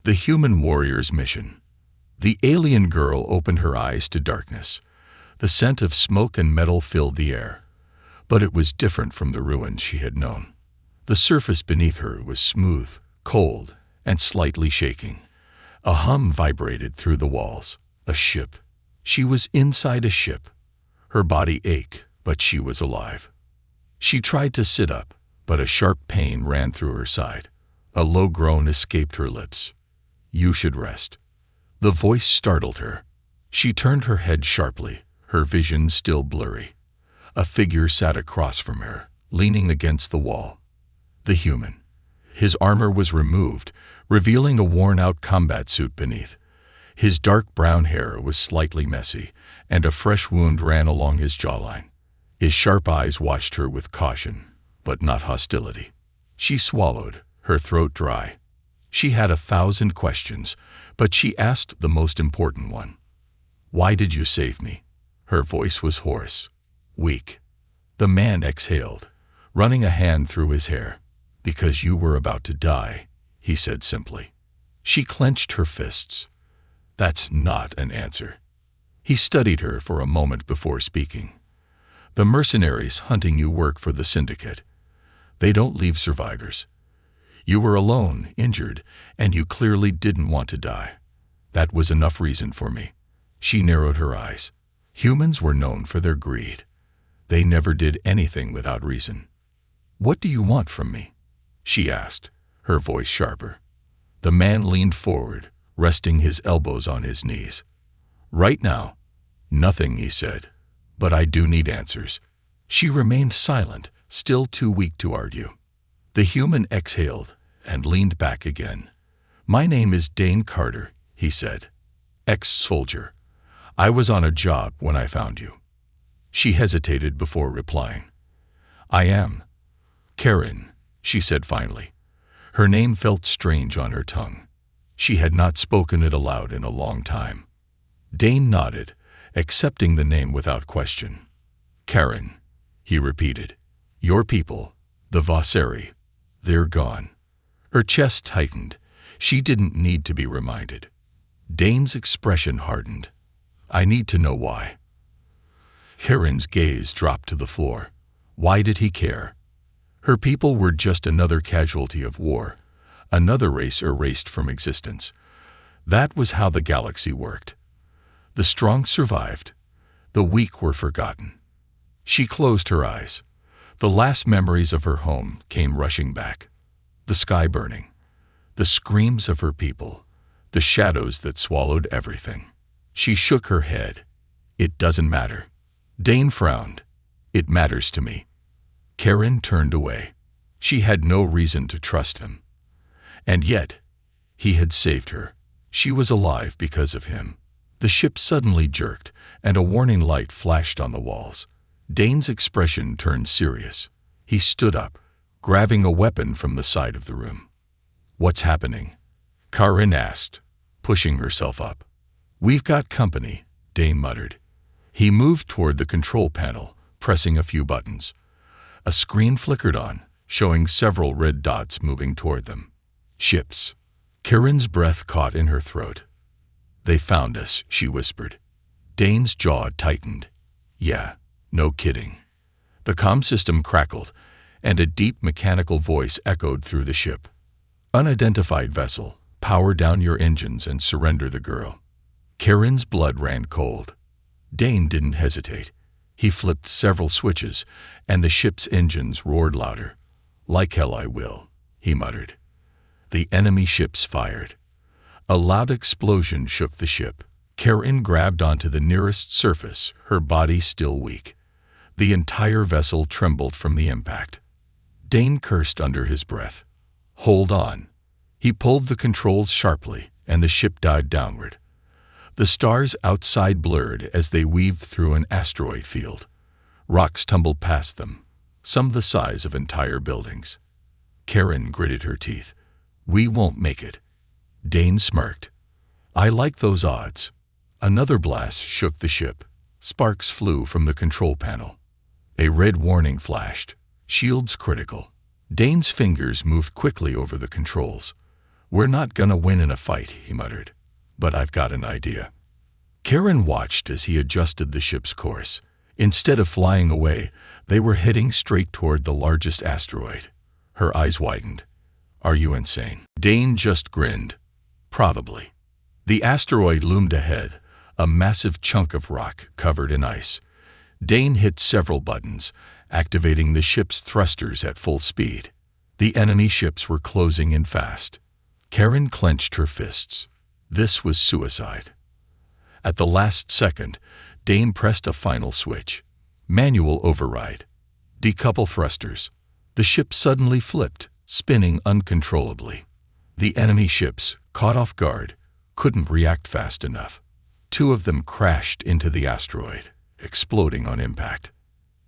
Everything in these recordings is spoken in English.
The human warrior's mission. The alien girl opened her eyes to darkness. The scent of smoke and metal filled the air. But it was different from the ruins she had known. The surface beneath her was smooth, cold, and slightly shaking. A hum vibrated through the walls. A ship. She was inside a ship. Her body ached, but she was alive. She tried to sit up, but a sharp pain ran through her side. A low groan escaped her lips. "You should rest." The voice startled her. She turned her head sharply, her vision still blurry. A figure sat across from her, leaning against the wall. The human. His armor was removed, revealing a worn-out combat suit beneath. His dark brown hair was slightly messy, and a fresh wound ran along his jawline. His sharp eyes watched her with caution, but not hostility. She swallowed, her throat dry. She had 1,000 questions, but she asked the most important one. "Why did you save me?" Her voice was hoarse, weak. The man exhaled, running a hand through his hair. "Because you were about to die," he said simply. She clenched her fists. "That's not an answer." He studied her for a moment before speaking. "The mercenaries hunting you work for the syndicate. They don't leave survivors. You were alone, injured, and you clearly didn't want to die. That was enough reason for me." She narrowed her eyes. Humans were known for their greed. They never did anything without reason. "What do you want from me?" she asked, her voice sharper. The man leaned forward, resting his elbows on his knees. "Right now, nothing," he said. "But I do need answers." She remained silent, still too weak to argue. The human exhaled and leaned back again. "My name is Dane Carter," he said. "Ex-soldier. I was on a job when I found you." She hesitated before replying. "I am Karen," she said finally. Her name felt strange on her tongue. She had not spoken it aloud in a long time. Dane nodded, accepting the name without question. "Karen," he repeated. "Your people, the Vosseri, they're gone." Her chest tightened. She didn't need to be reminded. Dane's expression hardened. "I need to know why." Karen's gaze dropped to the floor. Why did he care? Her people were just another casualty of war, another race erased from existence. That was how the galaxy worked. The strong survived. The weak were forgotten. She closed her eyes. The last memories of her home came rushing back. The sky burning. The screams of her people. The shadows that swallowed everything. She shook her head. "It doesn't matter." Dane frowned. "It matters to me." Karen turned away. She had no reason to trust him. And yet, he had saved her. She was alive because of him. The ship suddenly jerked, and a warning light flashed on the walls. Dane's expression turned serious. He stood up, grabbing a weapon from the side of the room. "What's happening?" Karen asked, pushing herself up. "We've got company," Dane muttered. He moved toward the control panel, pressing a few buttons. A screen flickered on, showing several red dots moving toward them. "Ships." Karen's breath caught in her throat. "They found us," she whispered. Dane's jaw tightened. "Yeah, no kidding." The comm system crackled, and a deep mechanical voice echoed through the ship. "Unidentified vessel, power down your engines and surrender the girl." Karen's blood ran cold. Dane didn't hesitate. He flipped several switches, and the ship's engines roared louder. "Like hell I will," he muttered. The enemy ships fired. A loud explosion shook the ship. Karen grabbed onto the nearest surface, her body still weak. The entire vessel trembled from the impact. Dane cursed under his breath. "Hold on." He pulled the controls sharply, and the ship dived downward. The stars outside blurred as they weaved through an asteroid field. Rocks tumbled past them, some the size of entire buildings. Karen gritted her teeth. "We won't make it." Dane smirked. "I like those odds." Another blast shook the ship. Sparks flew from the control panel. A red warning flashed. "Shields critical." Dane's fingers moved quickly over the controls. "We're not gonna win in a fight," he muttered. "But I've got an idea." Karen watched as he adjusted the ship's course. Instead of flying away, they were heading straight toward the largest asteroid. Her eyes widened. "Are you insane?" Dane just grinned. "Probably." The asteroid loomed ahead, a massive chunk of rock covered in ice. Dane hit several buttons, activating the ship's thrusters at full speed. The enemy ships were closing in fast. Karen clenched her fists. This was suicide. At the last second, Dane pressed a final switch. Manual override. Decouple thrusters. The ship suddenly flipped, spinning uncontrollably. The enemy ships, caught off guard, couldn't react fast enough. Two of them crashed into the asteroid, exploding on impact.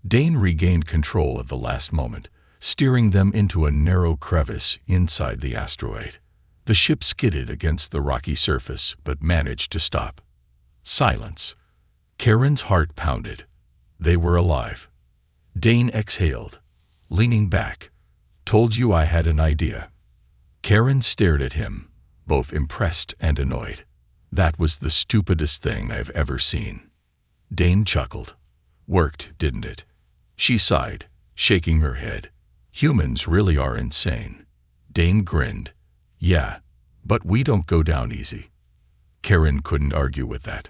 Dane regained control at the last moment, steering them into a narrow crevice inside the asteroid. The ship skidded against the rocky surface, but managed to stop. Silence. Karen's heart pounded. They were alive. Dane exhaled, leaning back. "Told you I had an idea." Karen stared at him, both impressed and annoyed. "That was the stupidest thing I've ever seen." Dane chuckled. "Worked, didn't it?" She sighed, shaking her head. "Humans really are insane." Dane grinned. "Yeah, but we don't go down easy." Karen couldn't argue with that.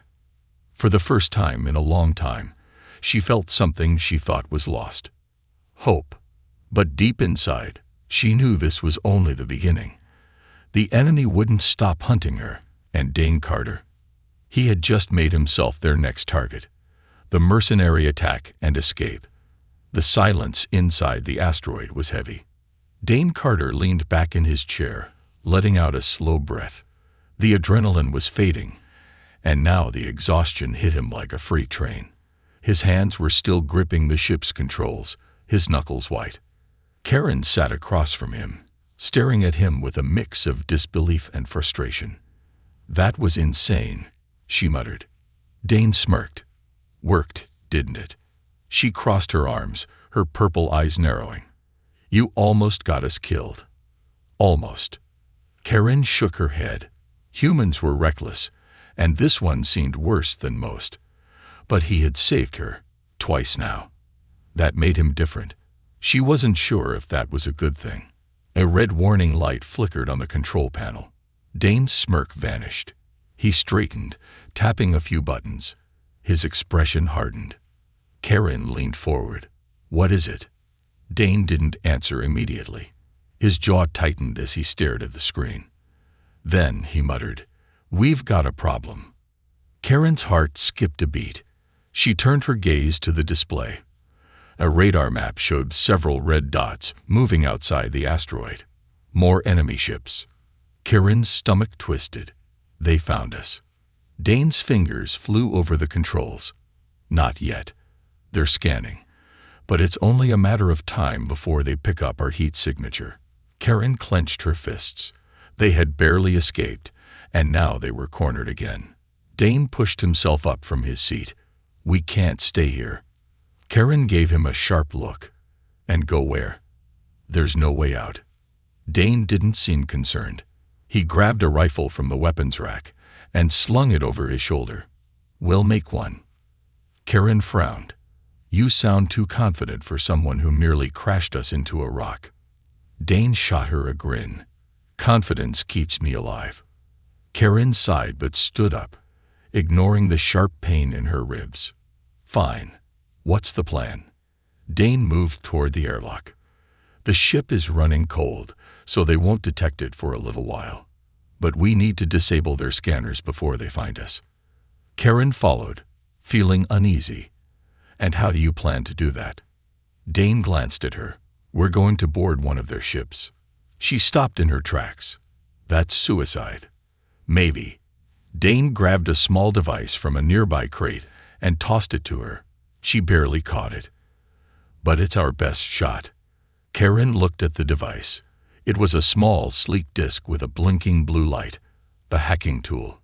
For the first time in a long time, she felt something she thought was lost. Hope. But deep inside, she knew this was only the beginning. The enemy wouldn't stop hunting her, and Dane Carter. He had just made himself their next target. The mercenary attack and escape. The silence inside the asteroid was heavy. Dane Carter leaned back in his chair, letting out a slow breath. The adrenaline was fading, and now the exhaustion hit him like a freight train. His hands were still gripping the ship's controls, his knuckles white. Karen sat across from him, staring at him with a mix of disbelief and frustration. "That was insane," she muttered. Dane smirked. "Worked, didn't it?" She crossed her arms, her purple eyes narrowing. "You almost got us killed." "Almost." Karen shook her head. Humans were reckless, and this one seemed worse than most. But he had saved her, twice now. That made him different. She wasn't sure if that was a good thing. A red warning light flickered on the control panel. Dane's smirk vanished. He straightened, tapping a few buttons. His expression hardened. Karen leaned forward. "What is it?" Dane didn't answer immediately. His jaw tightened as he stared at the screen. Then he muttered, "We've got a problem." Karen's heart skipped a beat. She turned her gaze to the display. A radar map showed several red dots moving outside the asteroid. More enemy ships. Karen's stomach twisted. They found us. Dane's fingers flew over the controls. "Not yet. They're scanning. But it's only a matter of time before they pick up our heat signature." Karen clenched her fists. They had barely escaped, and now they were cornered again. Dane pushed himself up from his seat. "We can't stay here." Karen gave him a sharp look. "And go where?" "There's no way out." Dane didn't seem concerned. He grabbed a rifle from the weapons rack and slung it over his shoulder. "We'll make one." Karen frowned. "You sound too confident for someone who merely crashed us into a rock." Dane shot her a grin. "Confidence keeps me alive." Karen sighed but stood up, ignoring the sharp pain in her ribs. "Fine. What's the plan?" Dane moved toward the airlock. "The ship is running cold, so they won't detect it for a little while. But we need to disable their scanners before they find us." Karen followed, feeling uneasy. "And how do you plan to do that?" Dane glanced at her. "We're going to board one of their ships." She stopped in her tracks. "That's suicide." "Maybe." Dane grabbed a small device from a nearby crate and tossed it to her. She barely caught it. "But it's our best shot." Karen looked at the device. It was a small, sleek disc with a blinking blue light, the hacking tool.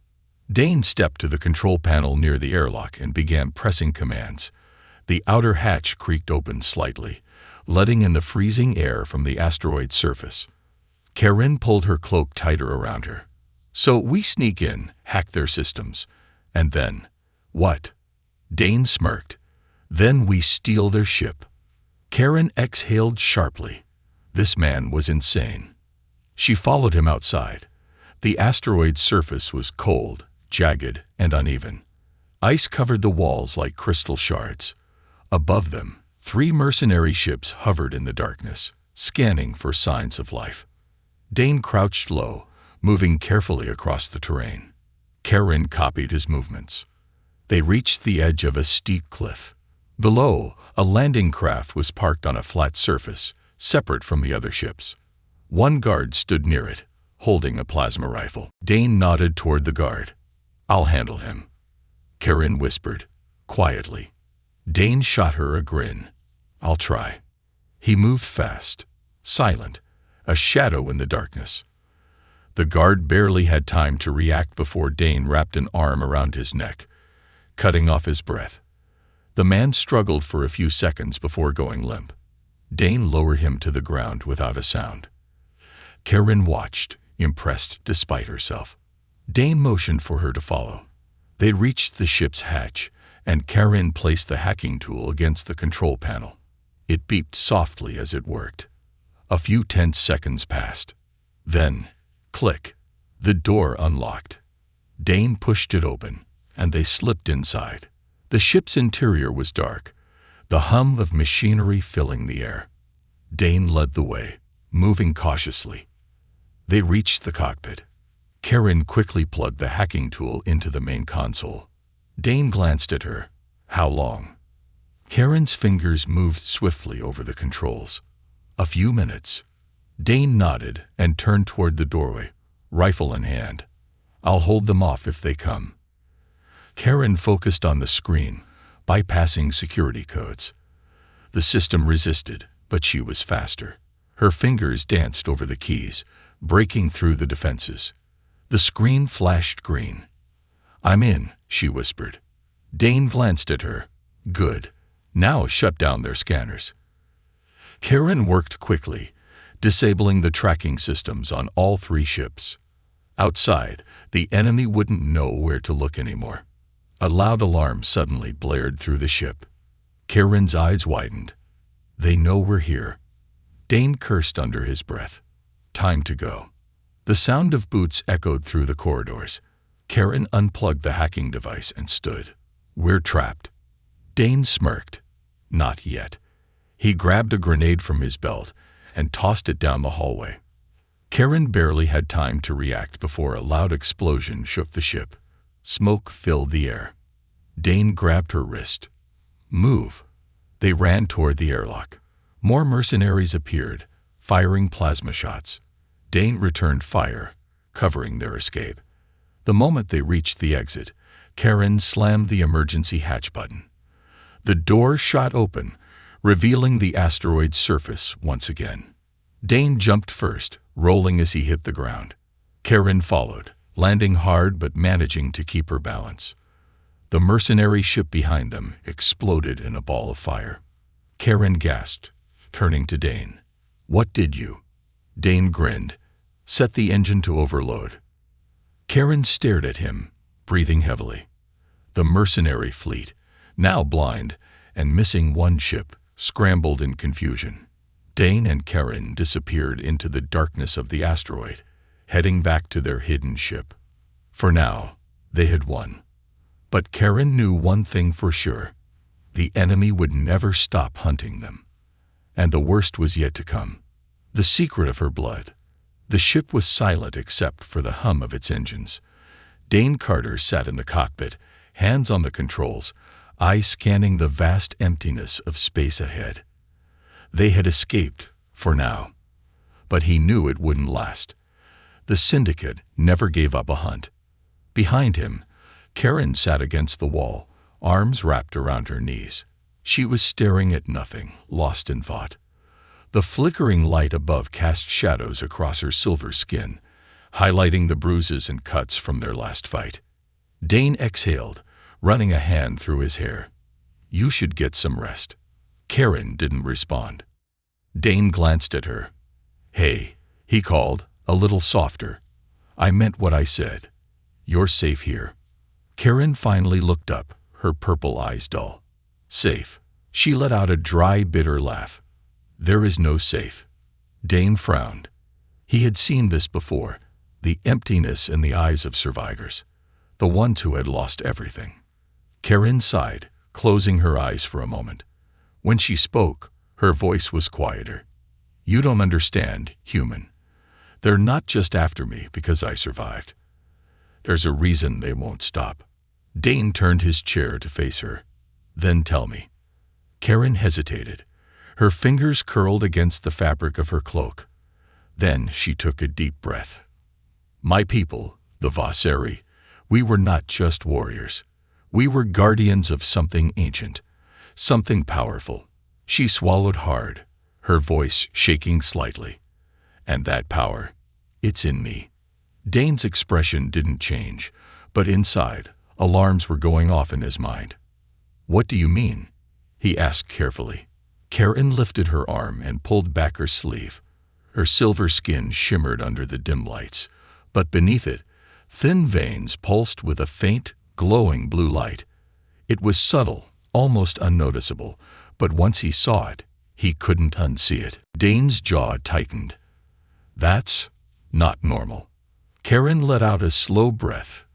Dane stepped to the control panel near the airlock and began pressing commands. The outer hatch creaked open slightly, letting in the freezing air from the asteroid's surface. Karen pulled her cloak tighter around her. So we sneak in, hack their systems, and then, what? Dane smirked. Then we steal their ship. Karen exhaled sharply. This man was insane. She followed him outside. The asteroid's surface was cold, jagged, and uneven. Ice covered the walls like crystal shards. Above them, 3 mercenary ships hovered in the darkness, scanning for signs of life. Dane crouched low, moving carefully across the terrain. Karen copied his movements. They reached the edge of a steep cliff. Below, a landing craft was parked on a flat surface, separate from the other ships. One guard stood near it, holding a plasma rifle. Dane nodded toward the guard. "I'll handle him," Karen whispered, quietly. Dane shot her a grin. "I'll try." He moved fast, silent, a shadow in the darkness. The guard barely had time to react before Dane wrapped an arm around his neck, cutting off his breath. The man struggled for a few seconds before going limp. Dane lowered him to the ground without a sound. Karen watched, impressed despite herself. Dane motioned for her to follow. They reached the ship's hatch, and Karen placed the hacking tool against the control panel. It beeped softly as it worked. A few tense seconds passed. Then, click, the door unlocked. Dane pushed it open, and they slipped inside. The ship's interior was dark, the hum of machinery filling the air. Dane led the way, moving cautiously. They reached the cockpit. Karen quickly plugged the hacking tool into the main console. Dane glanced at her. "How long?" Karen's fingers moved swiftly over the controls. "A few minutes." Dane nodded and turned toward the doorway, rifle in hand. "I'll hold them off if they come." Karen focused on the screen, bypassing security codes. The system resisted, but she was faster. Her fingers danced over the keys, breaking through the defenses. The screen flashed green. "I'm in," she whispered. Dane glanced at her. "Good. Now shut down their scanners." Karen worked quickly, disabling the tracking systems on all 3 ships. Outside, the enemy wouldn't know where to look anymore. A loud alarm suddenly blared through the ship. Karen's eyes widened. "They know we're here." Dane cursed under his breath. "Time to go." The sound of boots echoed through the corridors. Karen unplugged the hacking device and stood. "We're trapped." Dane smirked. "Not yet." He grabbed a grenade from his belt and tossed it down the hallway. Karen barely had time to react before a loud explosion shook the ship. Smoke filled the air. Dane grabbed her wrist. "Move." They ran toward the airlock. More mercenaries appeared, firing plasma shots. Dane returned fire, covering their escape. The moment they reached the exit, Karen slammed the emergency hatch button. The door shot open, revealing the asteroid's surface once again. Dane jumped first, rolling as he hit the ground. Karen followed, landing hard but managing to keep her balance. The mercenary ship behind them exploded in a ball of fire. Karen gasped, turning to Dane. "What did you?" Dane grinned. "Set the engine to overload." Karen stared at him, breathing heavily. The mercenary fleet, now blind and missing one ship, scrambled in confusion. Dane and Karen disappeared into the darkness of the asteroid, heading back to their hidden ship. For now, they had won. But Karen knew one thing for sure. The enemy would never stop hunting them. And the worst was yet to come. The secret of her blood. The ship was silent except for the hum of its engines. Dane Carter sat in the cockpit, hands on the controls, eyes scanning the vast emptiness of space ahead. They had escaped, for now. But he knew it wouldn't last. The Syndicate never gave up a hunt. Behind him, Karen sat against the wall, arms wrapped around her knees. She was staring at nothing, lost in thought. The flickering light above cast shadows across her silver skin, highlighting the bruises and cuts from their last fight. Dane exhaled, running a hand through his hair. "You should get some rest." Karen didn't respond. Dane glanced at her. "Hey," He called, a little softer. I meant what I said. You're safe here. Karen finally looked up, her purple eyes dull. Safe. She let out a dry, bitter laugh. There is no safe. Dane frowned. He had seen this before, the emptiness in the eyes of survivors, the ones who had lost everything. Karen sighed, closing her eyes for a moment. When she spoke, her voice was quieter. You don't understand, human. They're not just after me because I survived. There's a reason they won't stop. Dane turned his chair to face her. Then tell me. Karen hesitated. Her fingers curled against the fabric of her cloak. Then she took a deep breath. My people, the Vaseri, we were not just warriors. We were guardians of something ancient, something powerful. She swallowed hard, her voice shaking slightly. And that power, it's in me. Dane's expression didn't change, but inside, alarms were going off in his mind. What do you mean? He asked carefully. Karen lifted her arm and pulled back her sleeve. Her silver skin shimmered under the dim lights, but beneath it, thin veins pulsed with a faint, glowing blue light. It was subtle, almost unnoticeable, but once he saw it, he couldn't unsee it. Dane's jaw tightened. That's not normal. Karen let out a slow breath.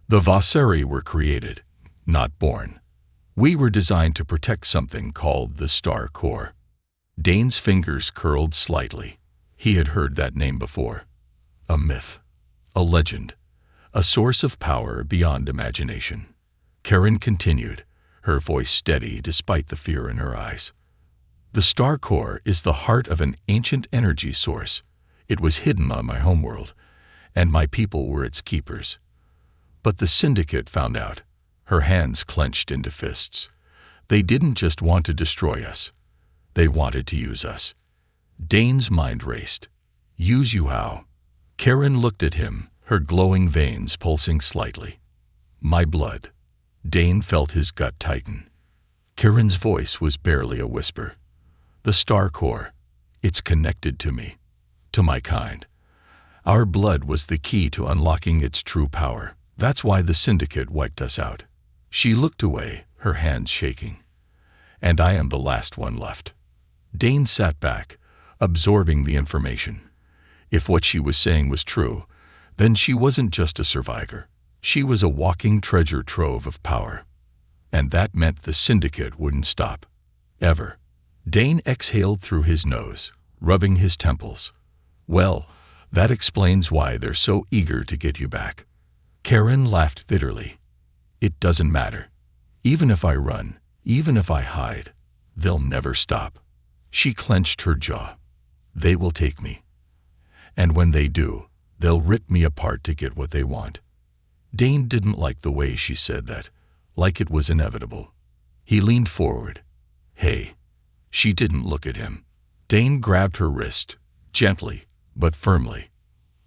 The Vaseri were created, not born. We were designed to protect something called the Star Core. Dane's fingers curled slightly. He had heard that name before. A myth, a legend, a source of power beyond imagination. Karen continued, her voice steady despite the fear in her eyes. The Star Core is the heart of an ancient energy source. It was hidden on my homeworld, and my people were its keepers. But the Syndicate found out. Her hands clenched into fists. They didn't just want to destroy us. They wanted to use us. Dane's mind raced. Use you how? Karen looked at him, her glowing veins pulsing slightly. My blood. Dane felt his gut tighten. Karen's voice was barely a whisper. The Star Core. It's connected to me. To my kind. Our blood was the key to unlocking its true power. That's why the Syndicate wiped us out. She looked away, her hands shaking. And I am the last one left. Dane sat back, absorbing the information. If what she was saying was true, then she wasn't just a survivor. She was a walking treasure trove of power. And that meant the Syndicate wouldn't stop. Ever. Dane exhaled through his nose, rubbing his temples. Well, that explains why they're so eager to get you back. Karen laughed bitterly. It doesn't matter. Even if I run, even if I hide, they'll never stop. She clenched her jaw. They will take me. And when they do, they'll rip me apart to get what they want. Dane didn't like the way she said that, like it was inevitable. He leaned forward. Hey. She didn't look at him. Dane grabbed her wrist, gently, but firmly.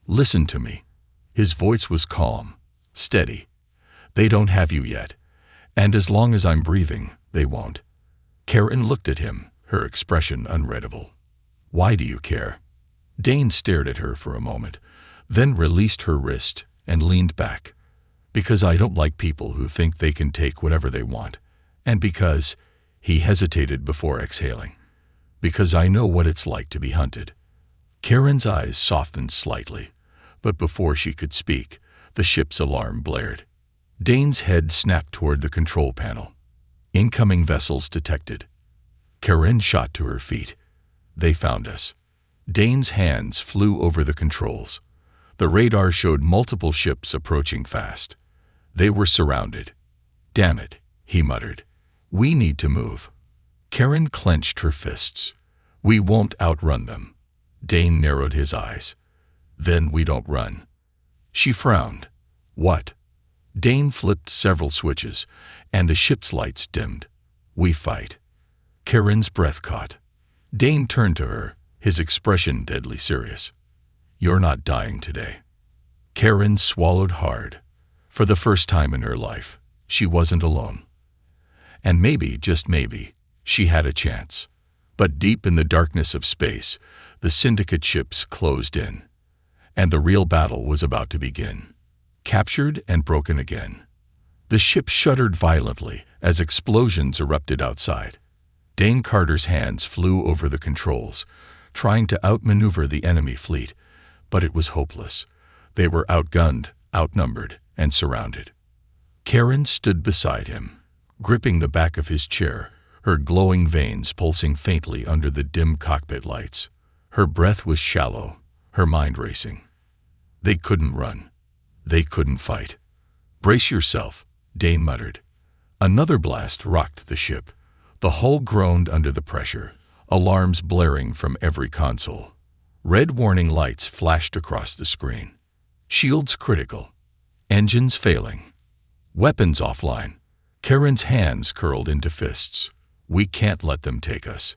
Listen to me. His voice was calm, steady. They don't have you yet, and as long as I'm breathing, they won't. Karen looked at him, her expression unreadable. Why do you care? Dane stared at her for a moment, then released her wrist and leaned back. Because I don't like people who think they can take whatever they want, and because, he hesitated before exhaling, because I know what it's like to be hunted. Karen's eyes softened slightly, but before she could speak, the ship's alarm blared. Dane's head snapped toward the control panel. Incoming vessels detected. Karen shot to her feet. They found us. Dane's hands flew over the controls. The radar showed multiple ships approaching fast. They were surrounded. Damn it, he muttered. We need to move. Karen clenched her fists. We won't outrun them. Dane narrowed his eyes. Then we don't run. She frowned. What? Dane flipped several switches, and the ship's lights dimmed. We fight. Karen's breath caught. Dane turned to her, his expression deadly serious. You're not dying today. Karen swallowed hard. For the first time in her life, she wasn't alone. And maybe, just maybe, she had a chance. But deep in the darkness of space, The syndicate ships closed in, and the real battle was about to begin. Captured and broken again. The ship shuddered violently as explosions erupted outside. Dane Carter's hands flew over the controls, trying to outmaneuver the enemy fleet, but it was hopeless. They were outgunned, outnumbered, and surrounded. Karen stood beside him, gripping the back of his chair, her glowing veins pulsing faintly under the dim cockpit lights. Her breath was shallow, her mind racing. They couldn't run. They couldn't fight. "Brace yourself," Dane muttered. Another blast rocked the ship. The hull groaned under the pressure, alarms blaring from every console. Red warning lights flashed across the screen. Shields critical. Engines failing. Weapons offline. Karen's hands curled into fists. "We can't let them take us."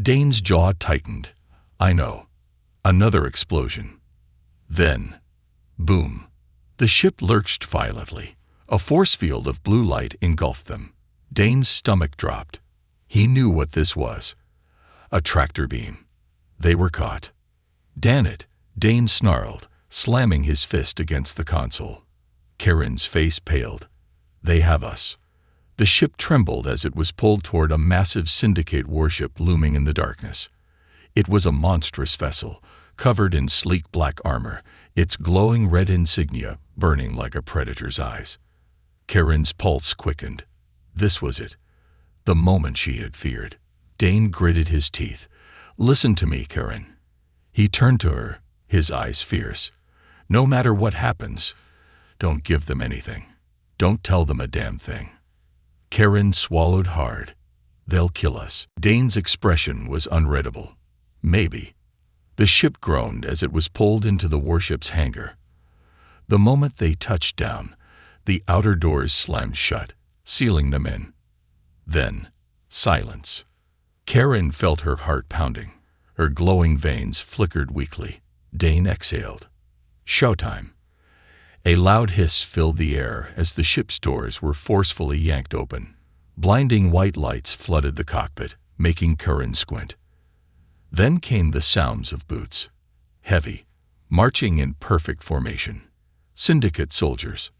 Dane's jaw tightened. "I know." Another explosion. Then, boom. The ship lurched violently. A force field of blue light engulfed them. Dane's stomach dropped. He knew what this was. A tractor beam. They were caught. "Damn it," Dane snarled, slamming his fist against the console. Karen's face paled. "They have us." The ship trembled as it was pulled toward a massive syndicate warship looming in the darkness. It was a monstrous vessel, covered in sleek black armor, its glowing red insignia burning like a predator's eyes. Karen's pulse quickened. This was it. The moment she had feared. Dane gritted his teeth. "Listen to me, Karen." He turned to her, his eyes fierce. "No matter what happens, don't give them anything. Don't tell them a damn thing." Karen swallowed hard. "They'll kill us." Dane's expression was unreadable. "Maybe." The ship groaned as it was pulled into the warship's hangar. The moment they touched down, the outer doors slammed shut, sealing them in. Then, silence. Karen felt her heart pounding. Her glowing veins flickered weakly. Dane exhaled. Showtime. A loud hiss filled the air as the ship's doors were forcefully yanked open. Blinding white lights flooded the cockpit, making Karen squint. Then came the sounds of boots. Heavy, marching in perfect formation. Syndicate soldiers.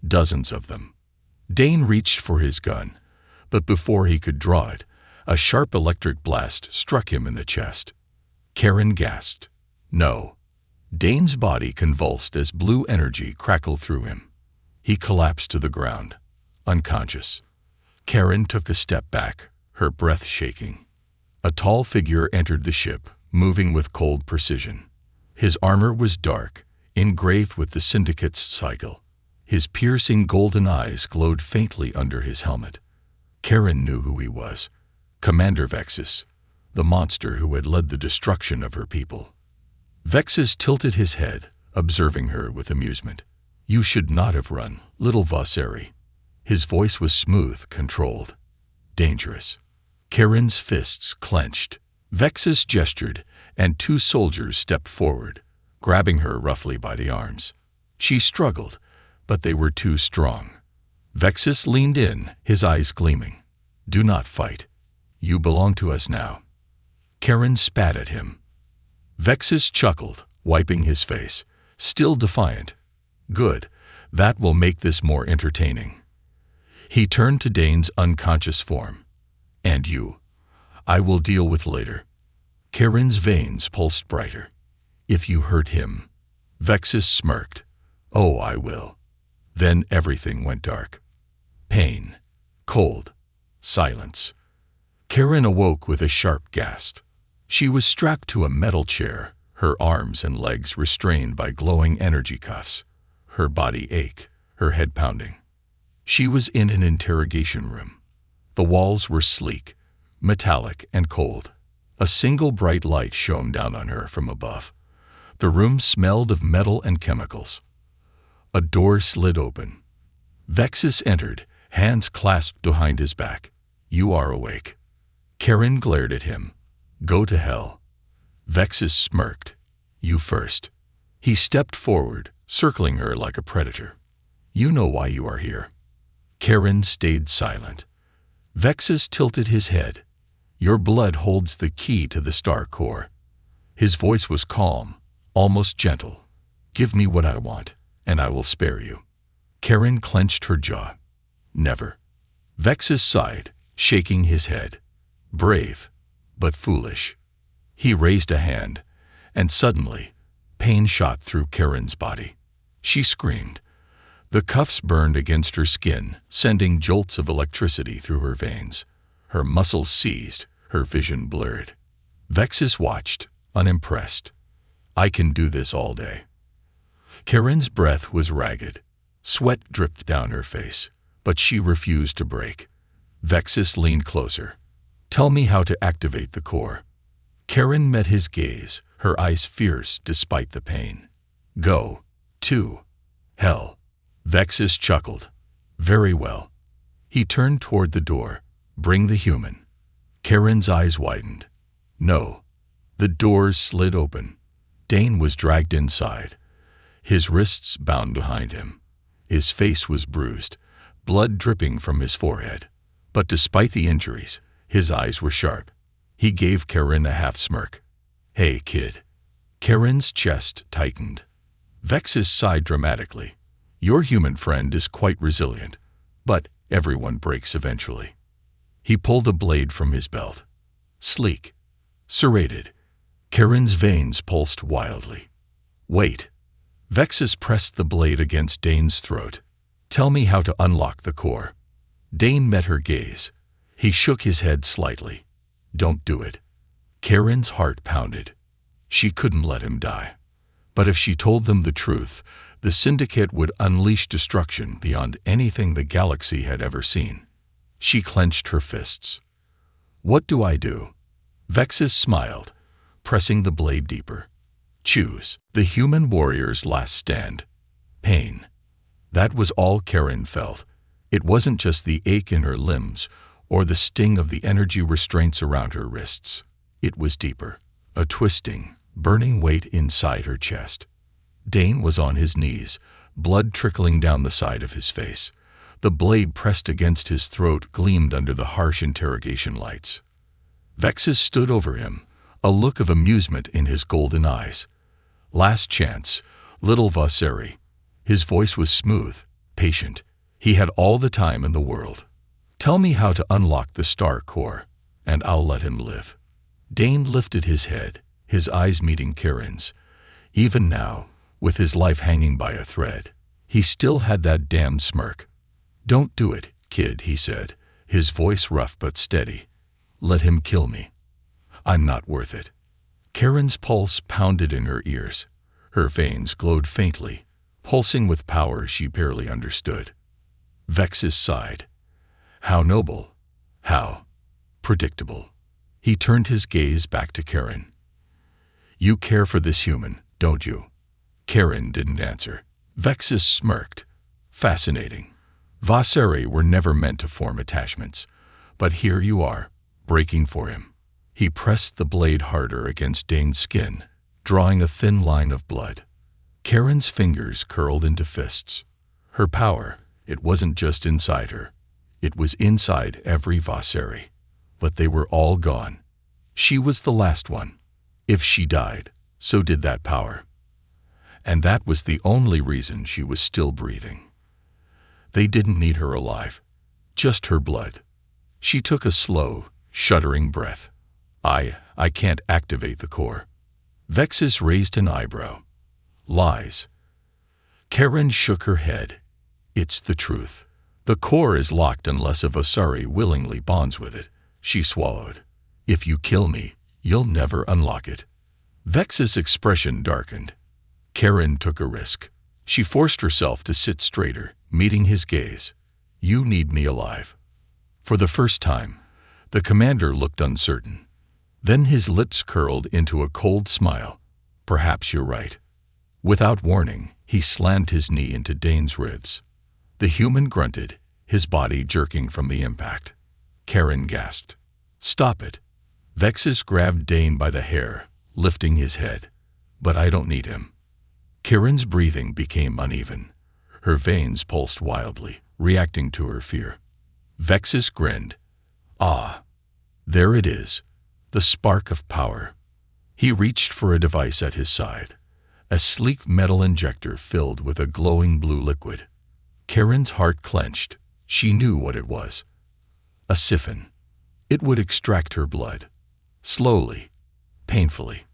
Dozens of them. Dane reached for his gun, but before he could draw it, a sharp electric blast struck him in the chest. Karen gasped. "No." Dane's body convulsed as blue energy crackled through him. He collapsed to the ground, unconscious. Karen took a step back, her breath shaking. A tall figure entered the ship, moving with cold precision. His armor was dark, engraved with the Syndicate's sigil. His piercing golden eyes glowed faintly under his helmet. Karen knew who he was. Commander Vexus, the monster who had led the destruction of her people. Vexus tilted his head, observing her with amusement. "You should not have run, little Vosseri." His voice was smooth, controlled. Dangerous. Karen's fists clenched. Vexus gestured, and two soldiers stepped forward, grabbing her roughly by the arms. She struggled, but they were too strong. Vexus leaned in, his eyes gleaming. "Do not fight. You belong to us now." Karen spat at him. Vexus chuckled, wiping his face, still defiant. "Good. That will make this more entertaining." He turned to Dane's unconscious form. "And you, I will deal with later." Karen's veins pulsed brighter. "If you hurt him." Vexus smirked. "Oh, I will." Then everything went dark. Pain. Cold. Silence. Karen awoke with a sharp gasp. She was strapped to a metal chair, her arms and legs restrained by glowing energy cuffs. Her body ached, her head pounding. She was in an interrogation room. The walls were sleek, metallic, and cold. A single bright light shone down on her from above. The room smelled of metal and chemicals. A door slid open. Vexus entered, hands clasped behind his back. "You are awake." Karen glared at him. "Go to hell." Vexus smirked. "You first." He stepped forward, circling her like a predator. "You know why you are here." Karen stayed silent. Vexus tilted his head. "Your blood holds the key to the star core." His voice was calm, almost gentle. "Give me what I want, and I will spare you." Karen clenched her jaw. "Never." Vexus sighed, shaking his head. "Brave, but foolish." He raised a hand, and suddenly, pain shot through Karen's body. She screamed. The cuffs burned against her skin, sending jolts of electricity through her veins. Her muscles seized, her vision blurred. Vexus watched, unimpressed. "I can do this all day." Karen's breath was ragged. Sweat dripped down her face, but she refused to break. Vexus leaned closer. "Tell me how to activate the core." Karen met his gaze, her eyes fierce despite the pain. "Go to hell." Vexus chuckled. "Very well." He turned toward the door. "Bring the human." Karen's eyes widened. "No." The doors slid open. Dane was dragged inside, his wrists bound behind him. His face was bruised, blood dripping from his forehead. But despite the injuries, his eyes were sharp. He gave Karen a half-smirk. "Hey, kid." Karen's chest tightened. Vexus sighed dramatically. "Your human friend is quite resilient, but everyone breaks eventually." He pulled a blade from his belt. Sleek, serrated. Karen's veins pulsed wildly. "Wait." Vexus pressed the blade against Dane's throat. "Tell me how to unlock the core." Dane met her gaze. He shook his head slightly. "Don't do it." Karen's heart pounded. She couldn't let him die. But if she told them the truth, the Syndicate would unleash destruction beyond anything the galaxy had ever seen. She clenched her fists. "What do I do?" Vexus smiled, pressing the blade deeper. "Choose the human warrior's last stand." Pain. That was all Karen felt. It wasn't just the ache in her limbs or the sting of the energy restraints around her wrists. It was deeper, a twisting, burning weight inside her chest. Dane was on his knees, blood trickling down the side of his face. The blade pressed against his throat gleamed under the harsh interrogation lights. Vexus stood over him, a look of amusement in his golden eyes. "Last chance, little Vasari." His voice was smooth, patient. He had all the time in the world. "Tell me how to unlock the star core, and I'll let him live." Dane lifted his head, his eyes meeting Karen's. Even now, with his life hanging by a thread, he still had that damned smirk. "Don't do it, kid," he said, his voice rough but steady. "Let him kill me. I'm not worth it." Karen's pulse pounded in her ears. Her veins glowed faintly, pulsing with power she barely understood. Vexus sighed. How noble. How predictable. He turned his gaze back to Karen. "You care for this human, don't you?" Karen didn't answer. Vexus smirked. "Fascinating. Vasari were never meant to form attachments. But here you are, breaking for him." He pressed the blade harder against Dane's skin, drawing a thin line of blood. Karen's fingers curled into fists. Her power, it wasn't just inside her. It was inside every Vasari. But they were all gone. She was the last one. If she died, so did that power. And that was the only reason she was still breathing. They didn't need her alive, just her blood. She took a slow, shuddering breath. I can't activate the core." Vexus raised an eyebrow. "Lies." Karen shook her head. "It's the truth. The core is locked unless a Vasari willingly bonds with it." She swallowed. "If you kill me, you'll never unlock it." Vexus' expression darkened. Karen took a risk. She forced herself to sit straighter, meeting his gaze. "You need me alive." For the first time, the commander looked uncertain. Then his lips curled into a cold smile. "Perhaps you're right." Without warning, he slammed his knee into Dane's ribs. The human grunted, his body jerking from the impact. Karen gasped. "Stop it." Vexus grabbed Dane by the hair, lifting his head. "But I don't need him." Karen's breathing became uneven. Her veins pulsed wildly, reacting to her fear. Vexus grinned. "Ah, there it is, the spark of power. He reached for a device at his side, a sleek metal injector filled with a glowing blue liquid. Karen's heart clenched. She knew what it was. A siphon. It would extract her blood. Slowly, painfully.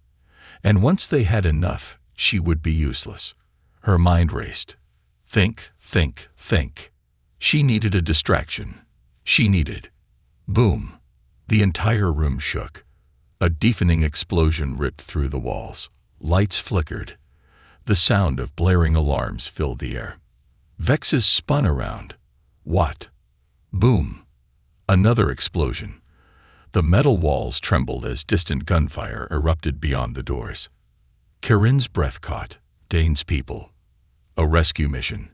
And once they had enough, she would be useless. Her mind raced. Think, think, think. She needed a distraction. She needed. Boom. The entire room shook. A deafening explosion ripped through the walls. Lights flickered. The sound of blaring alarms filled the air. Vexus spun around. What? Boom. Another explosion. The metal walls trembled as distant gunfire erupted beyond the doors. Karen's breath caught. Dane's people. A rescue mission.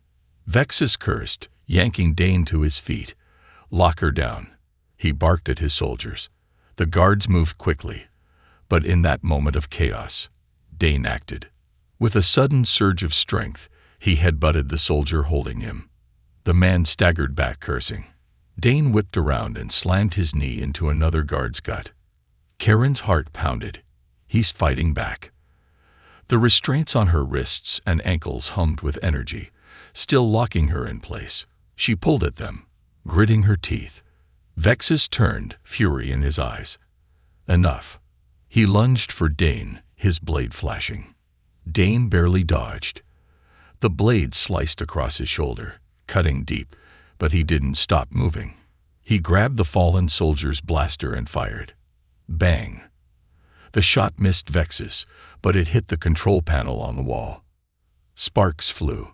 Vexus cursed, yanking Dane to his feet. Lock her down. He barked at his soldiers. The guards moved quickly. But in that moment of chaos, Dane acted. With a sudden surge of strength, he headbutted the soldier holding him. The man staggered back, cursing. Dane whipped around and slammed his knee into another guard's gut. Karen's heart pounded. He's fighting back. The restraints on her wrists and ankles hummed with energy, still locking her in place. She pulled at them, gritting her teeth. Vexus turned, fury in his eyes. Enough. He lunged for Dane, his blade flashing. Dane barely dodged. The blade sliced across his shoulder, cutting deep, but he didn't stop moving. He grabbed the fallen soldier's blaster and fired. Bang! The shot missed Vexus, but it hit the control panel on the wall. Sparks flew.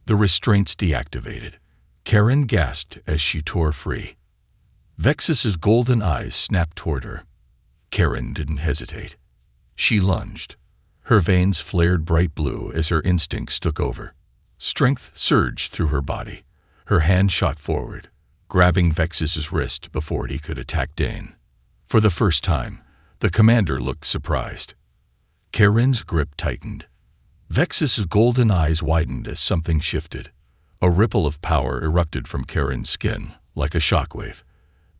The restraints deactivated. Karen gasped as she tore free. Vexus's golden eyes snapped toward her. Karen didn't hesitate. She lunged. Her veins flared bright blue as her instincts took over. Strength surged through her body. Her hand shot forward, grabbing Vexus's wrist before he could attack Dane. For the first time, the commander looked surprised. Karen's grip tightened. Vexus's golden eyes widened as something shifted. A ripple of power erupted from Karen's skin, like a shockwave.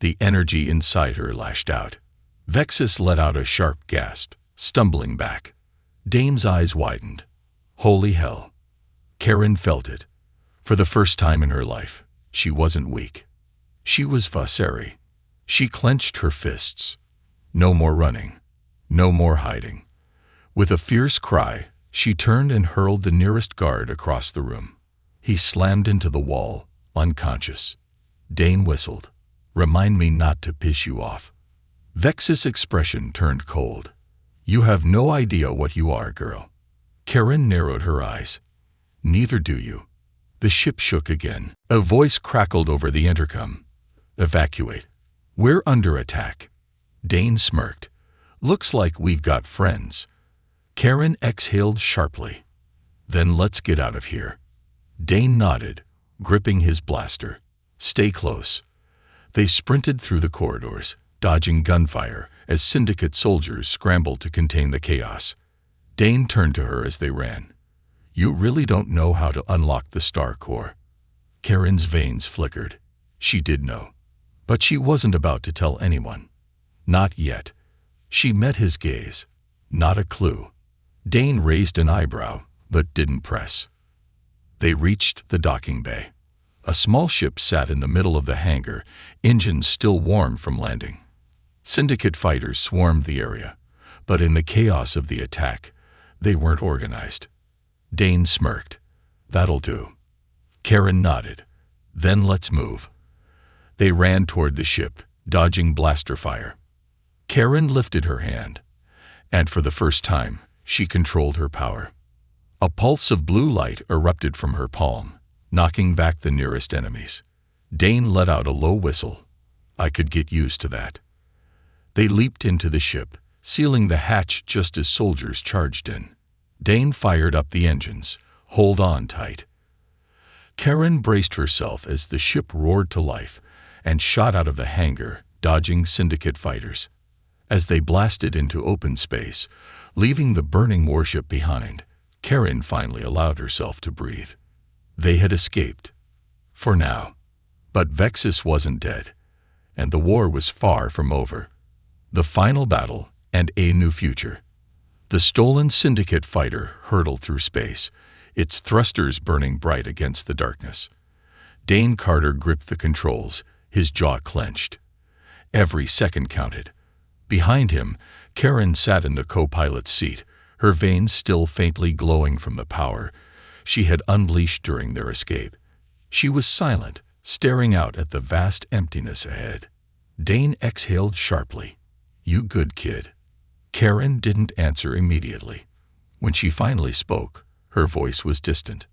The energy inside her lashed out. Vexus let out a sharp gasp, stumbling back. Dane's eyes widened. Holy hell. Karen felt it. For the first time in her life, she wasn't weak. She was Vasari. She clenched her fists. No more running. No more hiding. With a fierce cry, she turned and hurled the nearest guard across the room. He slammed into the wall, unconscious. Dane whistled. Remind me not to piss you off. Vexus' expression turned cold. You have no idea what you are, girl. Karen narrowed her eyes. Neither do you. The ship shook again. A voice crackled over the intercom. Evacuate. We're under attack. Dane smirked. Looks like we've got friends. Karen exhaled sharply. Then let's get out of here. Dane nodded, gripping his blaster. Stay close. They sprinted through the corridors, dodging gunfire as Syndicate soldiers scrambled to contain the chaos. Dane turned to her as they ran. You really don't know how to unlock the Star Core. Karen's veins flickered. She did know. But she wasn't about to tell anyone. Not yet. She met his gaze. Not a clue. Dane raised an eyebrow, but didn't press. They reached the docking bay. A small ship sat in the middle of the hangar, engines still warm from landing. Syndicate fighters swarmed the area, but in the chaos of the attack, they weren't organized. Dane smirked. That'll do. Karen nodded. Then let's move. They ran toward the ship, dodging blaster fire. Karen lifted her hand, and for the first time, she controlled her power. A pulse of blue light erupted from her palm, knocking back the nearest enemies. Dane let out a low whistle. I could get used to that. They leaped into the ship, sealing the hatch just as soldiers charged in. Dane fired up the engines. Hold on tight. Karen braced herself as the ship roared to life and shot out of the hangar, dodging Syndicate fighters. As they blasted into open space, leaving the burning warship behind, Karen finally allowed herself to breathe. They had escaped. For now. But Vexus wasn't dead, and the war was far from over. The final battle and a new future. The stolen Syndicate fighter hurtled through space, its thrusters burning bright against the darkness. Dane Carter gripped the controls, his jaw clenched. Every second counted. Behind him, Karen sat in the co-pilot's seat, her veins still faintly glowing from the power she had unleashed during their escape. She was silent, staring out at the vast emptiness ahead. Dane exhaled sharply. "You good kid?" Karen didn't answer immediately. When she finally spoke, her voice was distant.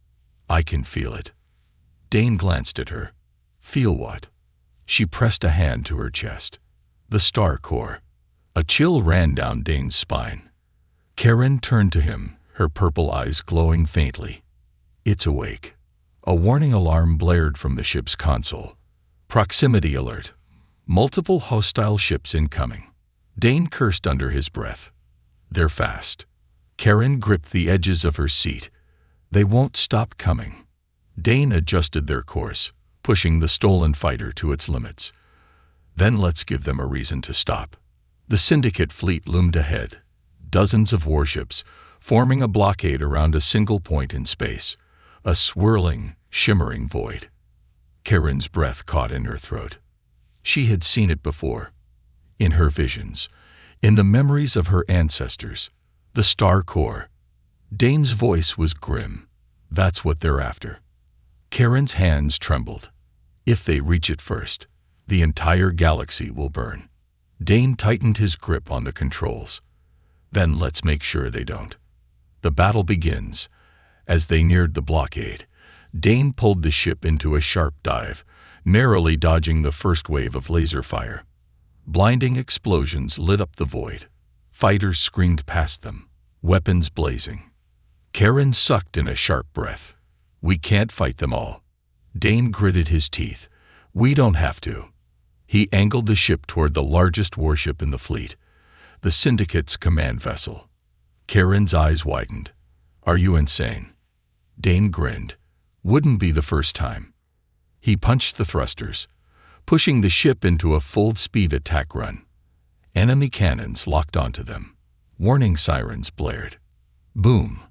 "I can feel it." Dane glanced at her. "Feel what?" She pressed a hand to her chest. "The star core." A chill ran down Dane's spine. Karen turned to him, her purple eyes glowing faintly. "It's awake." A warning alarm blared from the ship's console. "Proximity alert. Multiple hostile ships incoming." Dane cursed under his breath. "They're fast." Karen gripped the edges of her seat. "They won't stop coming." Dane adjusted their course, pushing the stolen fighter to its limits. "Then let's give them a reason to stop." The Syndicate fleet loomed ahead, dozens of warships forming a blockade around a single point in space, a swirling, shimmering void. Karen's breath caught in her throat. She had seen it before. In her visions, in the memories of her ancestors, the Star Core. Dane's voice was grim. "That's what they're after." Karen's hands trembled. "If they reach it first, the entire galaxy will burn." Dane tightened his grip on the controls. "Then let's make sure they don't." The battle begins. As they neared the blockade, Dane pulled the ship into a sharp dive, narrowly dodging the first wave of laser fire. Blinding explosions lit up the void. Fighters screamed past them, weapons blazing. Karen sucked in a sharp breath. "We can't fight them all." Dane gritted his teeth. "We don't have to." He angled the ship toward the largest warship in the fleet, the Syndicate's command vessel. Karen's eyes widened. "Are you insane?" Dane grinned. "Wouldn't be the first time." He punched the thrusters, pushing the ship into a full-speed attack run. Enemy cannons locked onto them. Warning sirens blared. Boom!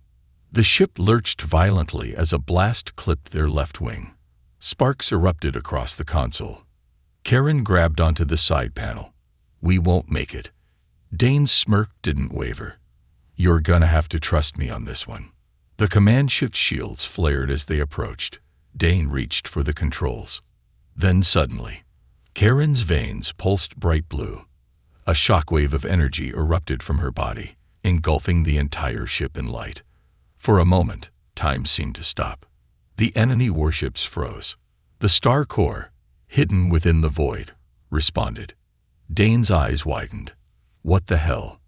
The ship lurched violently as a blast clipped their left wing. Sparks erupted across the console. Karen grabbed onto the side panel. "We won't make it." Dane's smirk didn't waver. "You're gonna have to trust me on this one." The command ship's shields flared as they approached. Dane reached for the controls. Then suddenly, Karen's veins pulsed bright blue. A shockwave of energy erupted from her body, engulfing the entire ship in light. For a moment, time seemed to stop. The enemy warships froze. The Star Core, hidden within the void, responded. Dane's eyes widened. What the hell?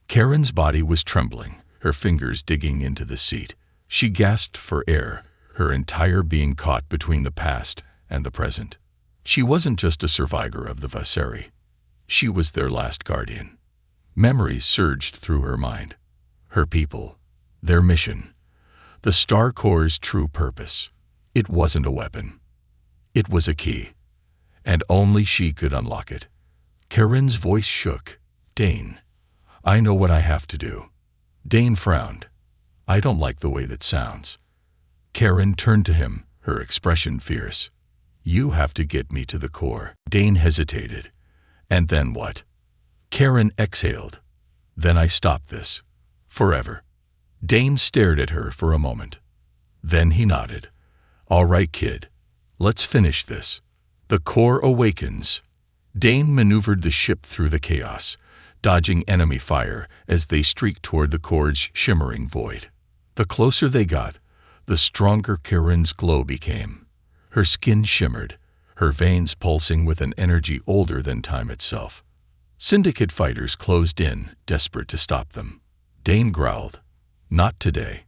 Karen's body was trembling, her fingers digging into the seat. She gasped for air, her entire being caught between the past and the present. She wasn't just a survivor of the Vasari. She was their last guardian. Memories surged through her mind. Her people, their mission, the Star Core's true purpose. It wasn't a weapon. It was a key, and only she could unlock it. Karen's voice shook. "Dane, I know what I have to do." Dane frowned. "I don't like the way that sounds." Karen turned to him, her expression fierce. "You have to get me to the core." Dane hesitated. "And then what?" Karen exhaled. "Then I stop this. Forever." Dane stared at her for a moment. Then he nodded. "All right, kid. Let's finish this." The core awakens. Dane maneuvered the ship through the chaos, dodging enemy fire as they streaked toward the core's shimmering void. The closer they got, the stronger Karen's glow became. Her skin shimmered, her veins pulsing with an energy older than time itself. Syndicate fighters closed in, desperate to stop them. Dane growled, "Not today."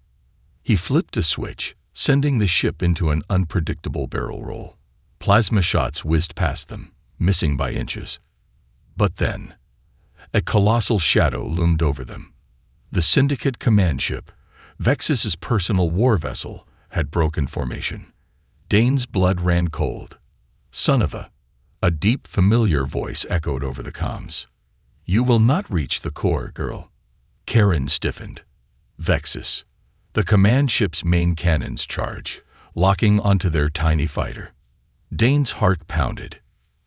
He flipped a switch, sending the ship into an unpredictable barrel roll. Plasma shots whizzed past them, missing by inches. But then, a colossal shadow loomed over them. The Syndicate command ship, Vexus's personal war vessel, had broken formation. Dane's blood ran cold. "Son of a deep, familiar voice echoed over the comms. "You will not reach the core, girl." Karen stiffened. Vexus. The command ship's main cannons charge, locking onto their tiny fighter. Dane's heart pounded.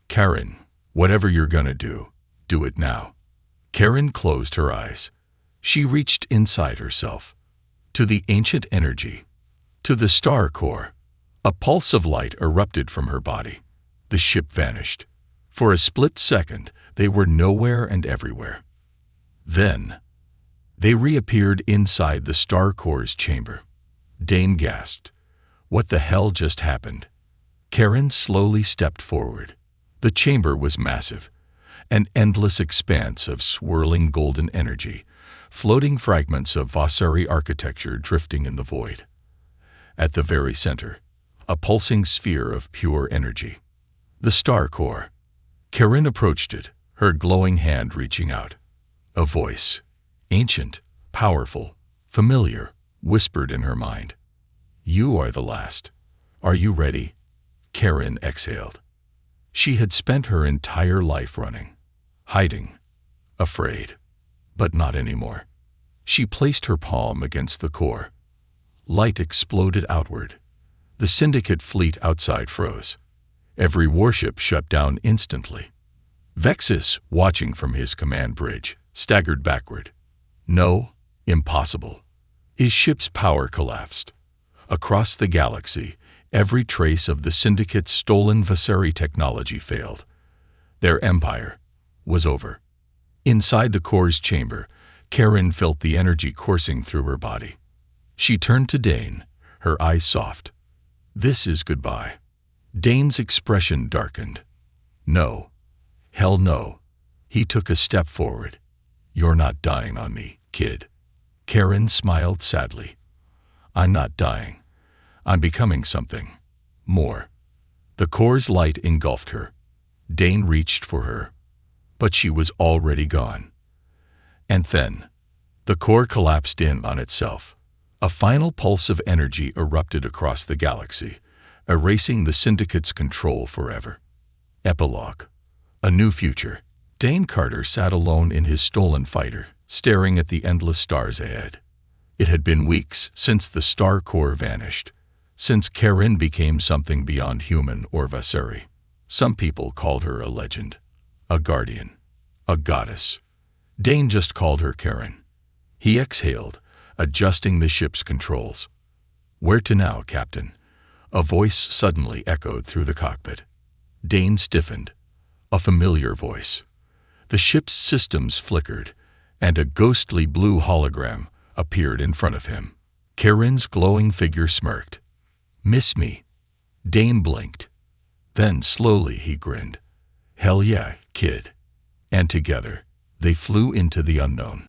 Karen, whatever you're gonna do it now. Karen closed her eyes. She reached inside herself. To the ancient energy. To the star core. A pulse of light erupted from her body. The ship vanished. For a split second, they were nowhere and everywhere. Then, they reappeared inside the star core's chamber. Dane gasped. What the hell just happened? Karen slowly stepped forward. The chamber was massive, an endless expanse of swirling golden energy, floating fragments of Vasari architecture drifting in the void. At the very center, a pulsing sphere of pure energy. The star core. Karen approached it, her glowing hand reaching out. A voice, ancient, powerful, familiar, whispered in her mind. You are the last. Are you ready? Karen exhaled. She had spent her entire life running, hiding, afraid, but not anymore. She placed her palm against the core. Light exploded outward. The Syndicate fleet outside froze. Every warship shut down instantly. Vexus, watching from his command bridge, staggered backward. No, impossible. His ship's power collapsed. Across the galaxy, every trace of the Syndicate's stolen Vasari technology failed. Their empire was over. Inside the core's chamber, Karen felt the energy coursing through her body. She turned to Dane, her eyes soft. This is goodbye. Dane's expression darkened. No. Hell no. He took a step forward. You're not dying on me, kid. Karen smiled sadly. I'm not dying. I'm becoming something more. The core's light engulfed her. Dane reached for her, but she was already gone. And then, the core collapsed in on itself. A final pulse of energy erupted across the galaxy, erasing the Syndicate's control forever. Epilogue. A new future. Dane Carter sat alone in his stolen fighter, staring at the endless stars ahead. It had been weeks since the star core vanished, since Karen became something beyond human or Vasari. Some people called her a legend, a guardian, a goddess. Dane just called her Karen. He exhaled, adjusting the ship's controls. Where to now, Captain? A voice suddenly echoed through the cockpit. Dane stiffened. A familiar voice. The ship's systems flickered, and a ghostly blue hologram appeared in front of him. Karen's glowing figure smirked. Miss me? Dane blinked. Then slowly he grinned. Hell yeah, kid. And together, they flew into the unknown.